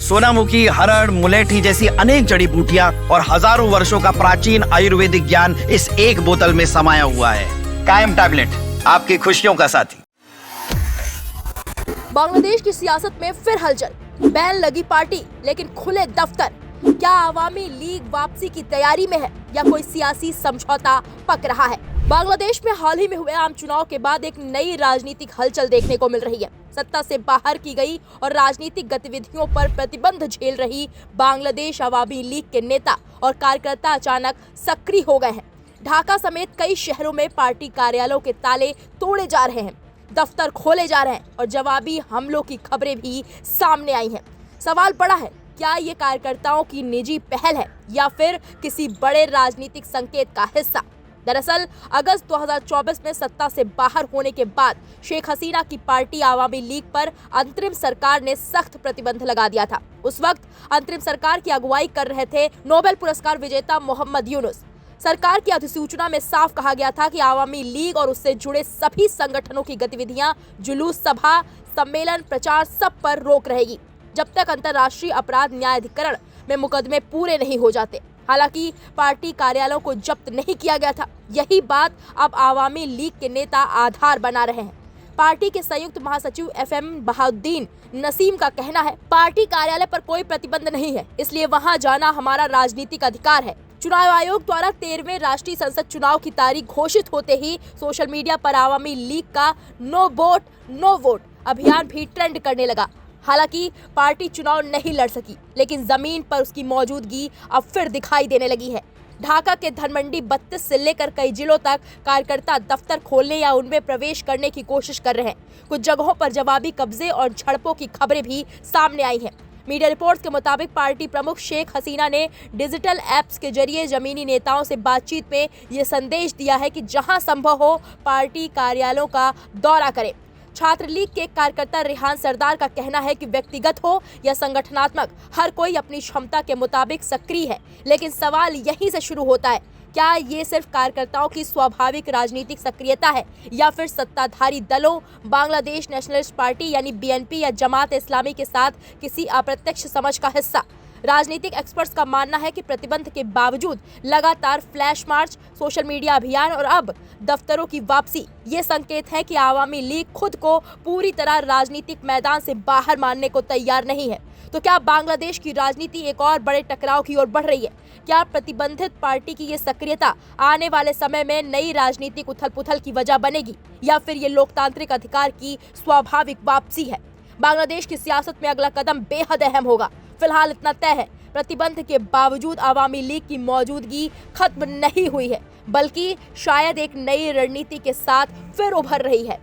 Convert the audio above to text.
सोनामुखी, हरड़, मुलेठी जैसी अनेक जड़ी बूटियां और हजारों वर्षों का प्राचीन आयुर्वेदिक ज्ञान इस एक बोतल में समाया हुआ है। कायम टैबलेट, आपकी खुशियों का साथी। बांग्लादेश की सियासत में फिर हलचल, बैन लगी पार्टी लेकिन खुले दफ्तर। क्या आवामी लीग वापसी की तैयारी में है या कोई सियासी समझौता पक रहा है? बांग्लादेश में हाल ही में हुए आम चुनाव के बाद एक नई राजनीतिक हलचल देखने को मिल रही है। सत्ता से बाहर की गई और राजनीतिक गतिविधियों पर प्रतिबंध झेल रही बांग्लादेश अवामी लीग के नेता और कार्यकर्ता अचानक सक्रिय हो गए हैं। ढाका समेत कई शहरों में पार्टी कार्यालयों के ताले तोड़े जा रहे हैं, दफ्तर खोले जा रहे हैं और जवाबी हमलों की खबरें भी सामने आई हैं। सवाल बड़ा है, क्या ये कार्यकर्ताओं की निजी पहल है या फिर किसी बड़े राजनीतिक संकेत का हिस्सा? दरअसल अगस्त 2024 में सत्ता से बाहर होने के बाद शेख हसीना की पार्टी आवामी लीग पर अंतरिम सरकार ने सख्त प्रतिबंध लगा दिया था। उस वक्त अंतरिम सरकार की अगुवाई कर रहे थे नोबेल पुरस्कार विजेता मोहम्मद यूनुस। सरकार की अधिसूचना में साफ कहा गया था कि आवामी लीग और उससे जुड़े सभी संगठनों की गतिविधियां, जुलूस, सभा, सम्मेलन, प्रचार सब पर रोक रहेगी जब तक अंतर्राष्ट्रीय अपराध न्यायाधिकरण में मुकदमे पूरे नहीं हो जाते। हालांकि पार्टी कार्यालयों को जब्त नहीं किया गया था। यही बात अब आवामी लीग के नेता आधार बना रहे हैं। पार्टी के संयुक्त महासचिव FM बहाउद्दीन नसीम का कहना है, पार्टी कार्यालय पर कोई प्रतिबंध नहीं है, इसलिए वहां जाना हमारा राजनीतिक अधिकार है। चुनाव आयोग द्वारा 13वें राष्ट्रीय संसद चुनाव की तारीख घोषित होते ही सोशल मीडिया पर आवामी लीग का नो वोट नो वोट अभियान भी ट्रेंड करने लगा। हालांकि पार्टी चुनाव नहीं लड़ सकी, लेकिन जमीन पर उसकी मौजूदगी अब फिर दिखाई देने लगी है। ढाका के धनमंडी 32 से लेकर कई जिलों तक कार्यकर्ता दफ्तर खोलने या उनमें प्रवेश करने की कोशिश कर रहे हैं। कुछ जगहों पर जवाबी कब्जे और झड़पों की खबरें भी सामने आई हैं। मीडिया रिपोर्ट्स के मुताबिक पार्टी प्रमुख शेख हसीना ने डिजिटल ऐप्स के जरिए जमीनी नेताओं से बातचीत में ये संदेश दिया है कि जहां संभव हो पार्टी कार्यालयों का दौरा करें। छात्र लीग के कार्यकर्ता रेहान सरदार का कहना है कि व्यक्तिगत हो या संगठनात्मक, हर कोई अपनी क्षमता के मुताबिक सक्रिय है, लेकिन सवाल यहीं से शुरू होता है, क्या ये सिर्फ कार्यकर्ताओं की स्वाभाविक राजनीतिक सक्रियता है या फिर सत्ताधारी दलों, बांग्लादेश नेशनलिस्ट पार्टी यानी BNP या जमात इस्लामी के साथ किसी अप्रत्यक्ष समझ का हिस्सा? राजनीतिक एक्सपर्ट्स का मानना है कि प्रतिबंध के बावजूद लगातार फ्लैश मार्च, सोशल मीडिया अभियान और अब दफ्तरों की वापसी ये संकेत है कि आवामी लीग खुद को पूरी तरह राजनीतिक मैदान से बाहर मानने को तैयार नहीं है। तो क्या बांग्लादेश की राजनीति एक और बड़े टकराव की ओर बढ़ रही है? क्या प्रतिबंधित पार्टी की ये सक्रियता आने वाले समय में नई राजनीतिक उथल-पुथल की वजह बनेगी या फिर ये लोकतांत्रिक अधिकार की स्वाभाविक वापसी है? बांग्लादेश की सियासत में अगला कदम बेहद अहम होगा। फिलहाल इतना तय है, प्रतिबंध के बावजूद आवामी लीग की मौजूदगी खत्म नहीं हुई है, बल्कि शायद एक नई रणनीति के साथ फिर उभर रही है।